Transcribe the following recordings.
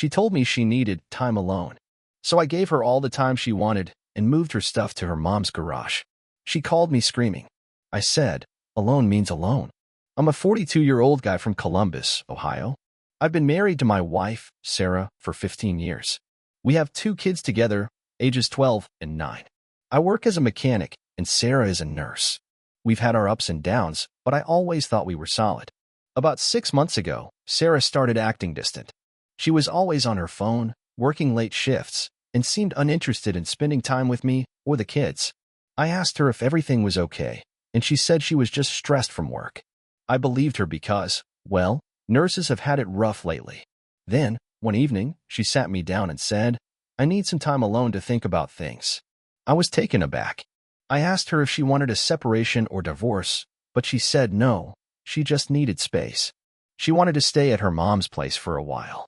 She told me she needed time alone. So I gave her all the time she wanted and moved her stuff to her mom's garage. She called me screaming. I said, alone means alone. I'm a 42-year-old guy from Columbus, Ohio. I've been married to my wife, Sarah, for 15 years. We have 2 kids together, ages 12 and 9. I work as a mechanic, and Sarah is a nurse. We've had our ups and downs, but I always thought we were solid. About 6 months ago, Sarah started acting distant. She was always on her phone, working late shifts, and seemed uninterested in spending time with me or the kids. I asked her if everything was okay, and she said she was just stressed from work. I believed her because, well, nurses have had it rough lately. Then, one evening, she sat me down and said, I need some time alone to think about things. I was taken aback. I asked her if she wanted a separation or divorce, but she said no, she just needed space. She wanted to stay at her mom's place for a while.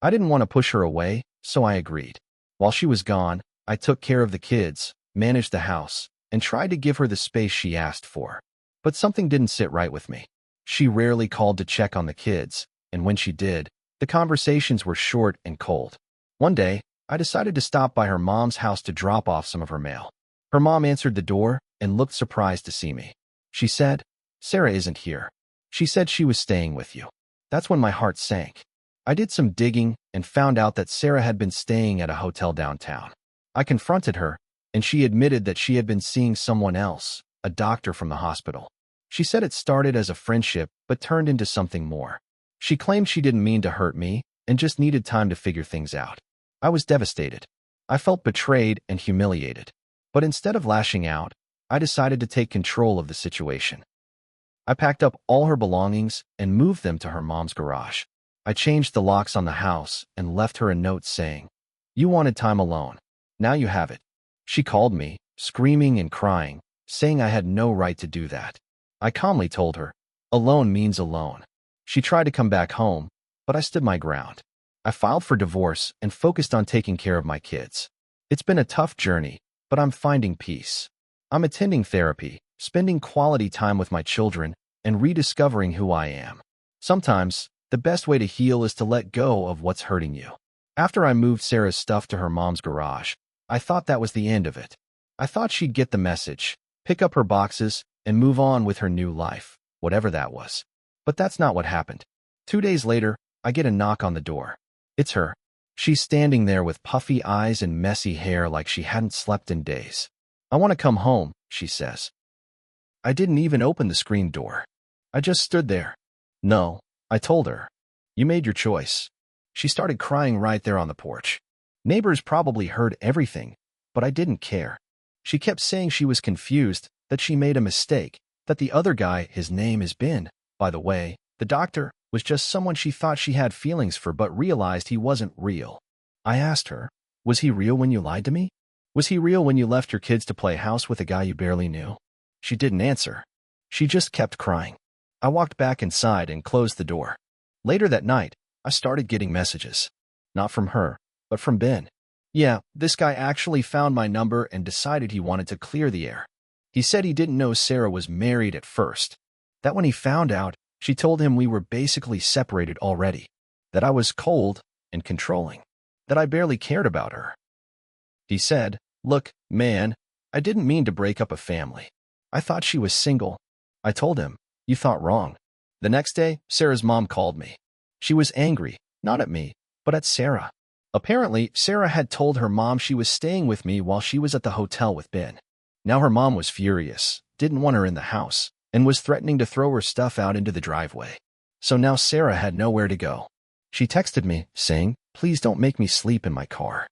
I didn't want to push her away, so I agreed. While she was gone, I took care of the kids, managed the house, and tried to give her the space she asked for. But something didn't sit right with me. She rarely called to check on the kids, and when she did, the conversations were short and cold. One day, I decided to stop by her mom's house to drop off some of her mail. Her mom answered the door and looked surprised to see me. She said, Sarah isn't here. She said she was staying with you. That's when my heart sank. I did some digging and found out that Sarah had been staying at a hotel downtown. I confronted her, and she admitted that she had been seeing someone else, a doctor from the hospital. She said it started as a friendship but turned into something more. She claimed she didn't mean to hurt me and just needed time to figure things out. I was devastated. I felt betrayed and humiliated. But instead of lashing out, I decided to take control of the situation. I packed up all her belongings and moved them to her mom's garage. I changed the locks on the house and left her a note saying, You wanted time alone. Now you have it. She called me, screaming and crying, saying I had no right to do that. I calmly told her, alone means alone. She tried to come back home, but I stood my ground. I filed for divorce and focused on taking care of my kids. It's been a tough journey, but I'm finding peace. I'm attending therapy, spending quality time with my children, and rediscovering who I am. Sometimes, the best way to heal is to let go of what's hurting you. After I moved Sarah's stuff to her mom's garage, I thought that was the end of it. I thought she'd get the message, pick up her boxes, and move on with her new life, whatever that was. But that's not what happened. 2 days later, I get a knock on the door. It's her. She's standing there with puffy eyes and messy hair like she hadn't slept in days. I want to come home, she says. I didn't even open the screen door. I just stood there. No, I told her. You made your choice. She started crying right there on the porch. Neighbors probably heard everything, but I didn't care. She kept saying she was confused, that she made a mistake, that the other guy, his name is Ben, by the way, the doctor, was just someone she thought she had feelings for but realized he wasn't real. I asked her, was he real when you lied to me? Was he real when you left your kids to play house with a guy you barely knew? She didn't answer. She just kept crying. I walked back inside and closed the door. Later that night, I started getting messages. Not from her, but from Ben. Yeah, this guy actually found my number and decided he wanted to clear the air. He said he didn't know Sarah was married at first. That when he found out, she told him we were basically separated already. That I was cold and controlling. That I barely cared about her. He said, look, man, I didn't mean to break up a family. I thought she was single. I told him, you thought wrong. The next day, Sarah's mom called me. She was angry, not at me, but at Sarah. Apparently, Sarah had told her mom she was staying with me while she was at the hotel with Ben. Now her mom was furious, didn't want her in the house, and was threatening to throw her stuff out into the driveway. So now Sarah had nowhere to go. She texted me, saying, please don't make me sleep in my car.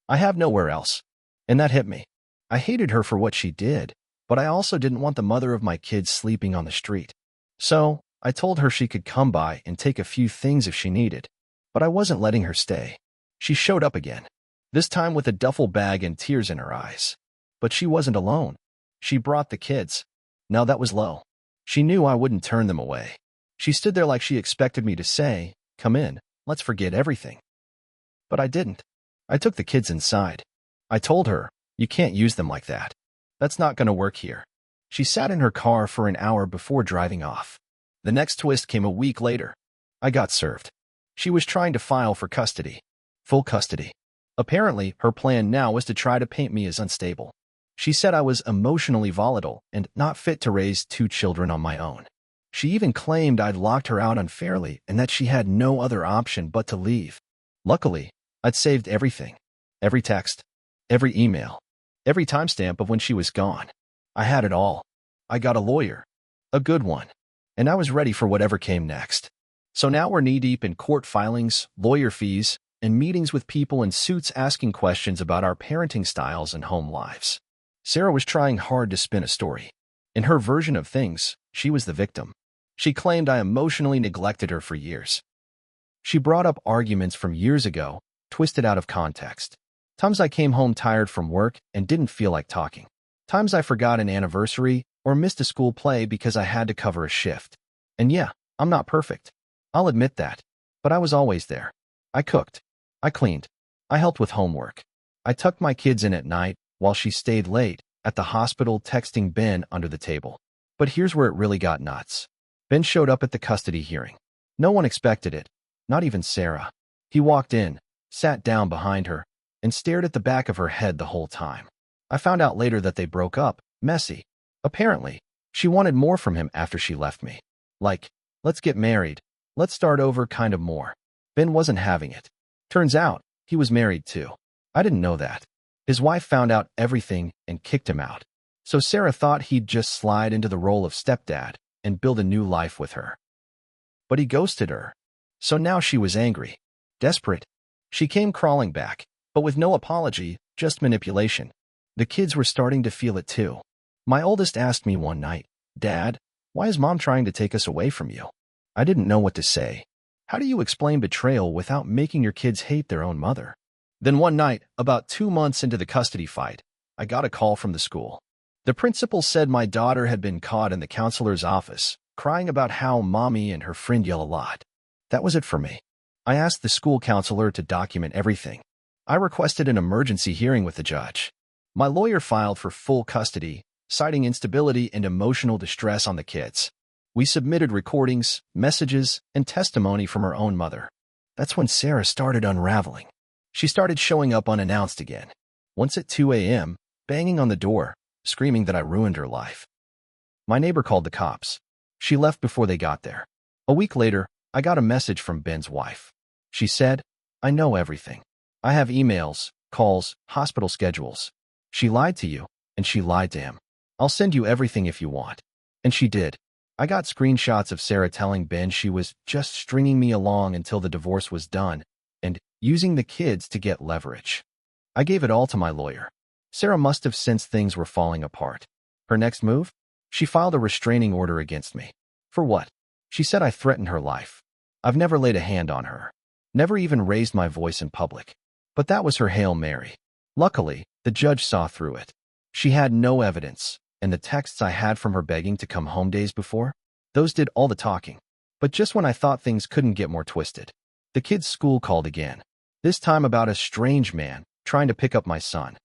I have nowhere else. And that hit me. I hated her for what she did, but I also didn't want the mother of my kids sleeping on the street. So, I told her she could come by and take a few things if she needed, but I wasn't letting her stay. She showed up again, this time with a duffel bag and tears in her eyes. But she wasn't alone. She brought the kids. Now that was low. She knew I wouldn't turn them away. She stood there like she expected me to say, come in, let's forget everything. But I didn't. I took the kids inside. I told her, you can't use them like that. That's not going to work here. She sat in her car for an hour before driving off. The next twist came a week later. I got served. She was trying to file for custody. Full custody. Apparently, her plan now was to try to paint me as unstable. She said I was emotionally volatile and not fit to raise 2 children on my own. She even claimed I'd locked her out unfairly and that she had no other option but to leave. Luckily, I'd saved everything. Every text, every email, every timestamp of when she was gone. I had it all. I got a lawyer. A good one. And I was ready for whatever came next. So now we're knee-deep in court filings, lawyer fees, and meetings with people in suits asking questions about our parenting styles and home lives. Sarah was trying hard to spin a story. In her version of things, she was the victim. She claimed I emotionally neglected her for years. She brought up arguments from years ago, twisted out of context. Times I came home tired from work and didn't feel like talking. Times I forgot an anniversary or missed a school play because I had to cover a shift. And yeah, I'm not perfect. I'll admit that. But I was always there. I cooked. I cleaned. I helped with homework. I tucked my kids in at night while she stayed late at the hospital texting Ben under the table. But here's where it really got nuts. Ben showed up at the custody hearing. No one expected it. Not even Sarah. He walked in, sat down behind her, and stared at the back of her head the whole time. I found out later that they broke up, messy. Apparently, she wanted more from him after she left me. Like, let's get married. Let's start over kind of more. Ben wasn't having it. Turns out, he was married too. I didn't know that. His wife found out everything and kicked him out. So Sarah thought he'd just slide into the role of stepdad and build a new life with her. But he ghosted her. So now she was angry. Desperate. She came crawling back, but with no apology, just manipulation. The kids were starting to feel it too. My oldest asked me one night, "Dad, why is Mom trying to take us away from you?" I didn't know what to say. How do you explain betrayal without making your kids hate their own mother? Then one night, about 2 months into the custody fight, I got a call from the school. The principal said my daughter had been caught in the counselor's office, crying about how Mommy and her friend yell a lot. That was it for me. I asked the school counselor to document everything. I requested an emergency hearing with the judge. My lawyer filed for full custody, citing instability and emotional distress on the kids. We submitted recordings, messages, and testimony from her own mother. That's when Sarah started unraveling. She started showing up unannounced again. Once at 2 a.m., banging on the door, screaming that I ruined her life. My neighbor called the cops. She left before they got there. A week later, I got a message from Ben's wife. She said, "I know everything. I have emails, calls, hospital schedules. She lied to you, and she lied to him. I'll send you everything if you want." And she did. I got screenshots of Sarah telling Ben she was just stringing me along until the divorce was done and using the kids to get leverage. I gave it all to my lawyer. Sarah must have sensed things were falling apart. Her next move? She filed a restraining order against me. For what? She said I threatened her life. I've never laid a hand on her. Never even raised my voice in public. But that was her Hail Mary. Luckily, the judge saw through it. She had no evidence, and the texts I had from her begging to come home days before, those did all the talking. But just when I thought things couldn't get more twisted, the kids' school called again. This time about a strange man trying to pick up my son.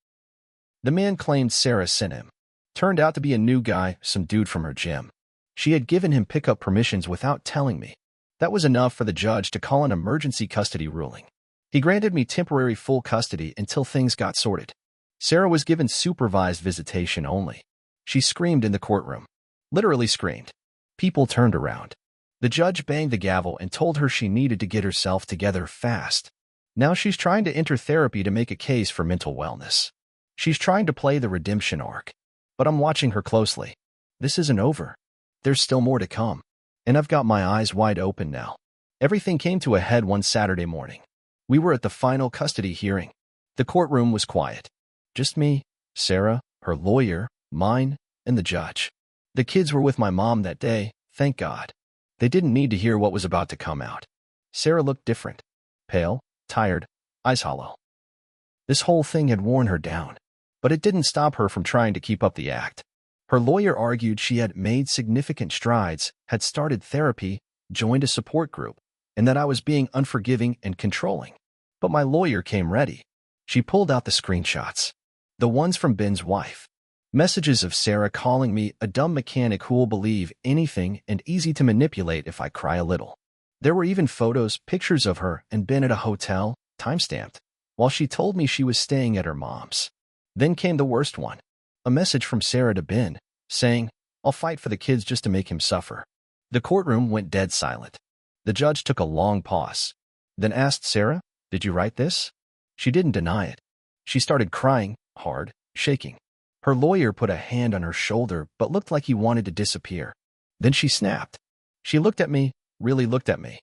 The man claimed Sarah sent him. Turned out to be a new guy, some dude from her gym. She had given him pickup permissions without telling me. That was enough for the judge to call an emergency custody ruling. He granted me temporary full custody until things got sorted. Sarah was given supervised visitation only. She screamed in the courtroom. Literally screamed. People turned around. The judge banged the gavel and told her she needed to get herself together fast. Now she's trying to enter therapy to make a case for mental wellness. She's trying to play the redemption arc. But I'm watching her closely. This isn't over. There's still more to come. And I've got my eyes wide open now. Everything came to a head one Saturday morning. We were at the final custody hearing. The courtroom was quiet. Just me, Sarah, her lawyer, mine, and the judge. The kids were with my mom that day, thank God. They didn't need to hear what was about to come out. Sarah looked different. Pale, tired, eyes hollow. This whole thing had worn her down. But it didn't stop her from trying to keep up the act. Her lawyer argued she had made significant strides, had started therapy, joined a support group, and that I was being unforgiving and controlling. But my lawyer came ready. She pulled out the screenshots. The ones from Ben's wife. Messages of Sarah calling me a dumb mechanic who'll believe anything and easy to manipulate if I cry a little. There were even photos, pictures of her and Ben at a hotel, timestamped, while she told me she was staying at her mom's. Then came the worst one. A message from Sarah to Ben, saying, "I'll fight for the kids just to make him suffer." The courtroom went dead silent. The judge took a long pause, then asked Sarah, "Did you write this?" She didn't deny it. She started crying, hard, shaking. Her lawyer put a hand on her shoulder but looked like he wanted to disappear. Then she snapped. She looked at me, really looked at me,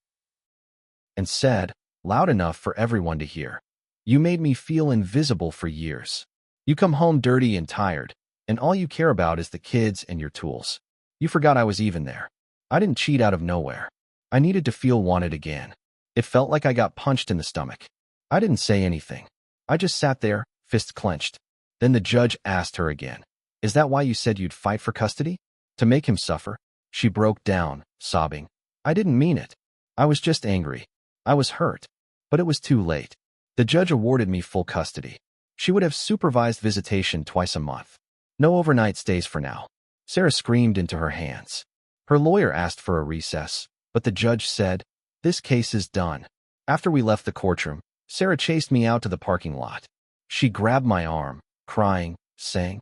and said, loud enough for everyone to hear, "You made me feel invisible for years. You come home dirty and tired, and all you care about is the kids and your tools. You forgot I was even there. I didn't cheat out of nowhere. I needed to feel wanted again. It felt like I got punched in the stomach." I didn't say anything. I just sat there, fists clenched. Then the judge asked her again, "Is that why you said you'd fight for custody? To make him suffer?" She broke down, sobbing. "I didn't mean it. I was just angry. I was hurt. But it was too late." The judge awarded me full custody. She would have supervised visitation twice a month. No overnight stays for now. Sarah screamed into her hands. Her lawyer asked for a recess, but the judge said, "This case is done." After we left the courtroom, Sarah chased me out to the parking lot. She grabbed my arm, crying, saying,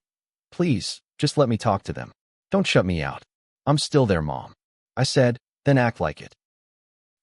"Please, just let me talk to them. Don't shut me out. I'm still there, Mom." I said, "Then act like it."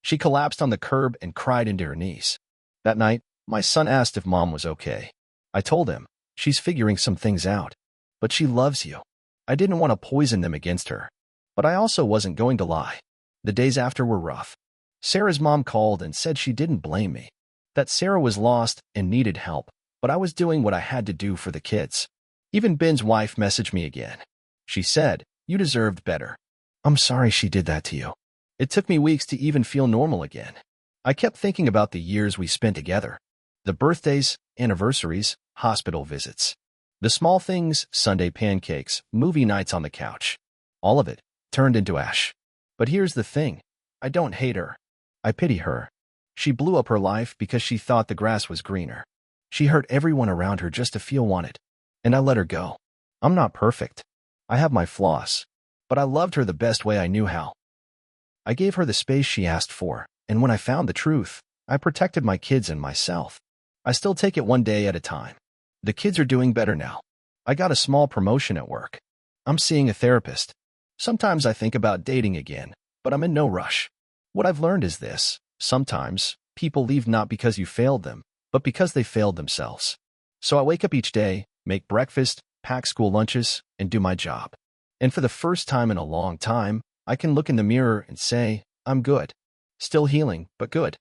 She collapsed on the curb and cried into her knees. That night, my son asked if Mom was okay. I told him, "She's figuring some things out. But she loves you." I didn't want to poison them against her. But I also wasn't going to lie. The days after were rough. Sarah's mom called and said she didn't blame me, that Sarah was lost and needed help, but I was doing what I had to do for the kids. Even Ben's wife messaged me again. She said, "You deserved better. I'm sorry she did that to you." It took me weeks to even feel normal again. I kept thinking about the years we spent together. The birthdays, anniversaries, hospital visits. The small things, Sunday pancakes, movie nights on the couch. All of it turned into ash. But here's the thing. I don't hate her. I pity her. She blew up her life because she thought the grass was greener. She hurt everyone around her just to feel wanted. And I let her go. I'm not perfect. I have my flaws. But I loved her the best way I knew how. I gave her the space she asked for, and when I found the truth, I protected my kids and myself. I still take it one day at a time. The kids are doing better now. I got a small promotion at work. I'm seeing a therapist. Sometimes I think about dating again, but I'm in no rush. What I've learned is this. Sometimes, people leave not because you failed them, but because they failed themselves. So I wake up each day, make breakfast, pack school lunches, and do my job. And for the first time in a long time, I can look in the mirror and say, I'm good. Still healing, but good.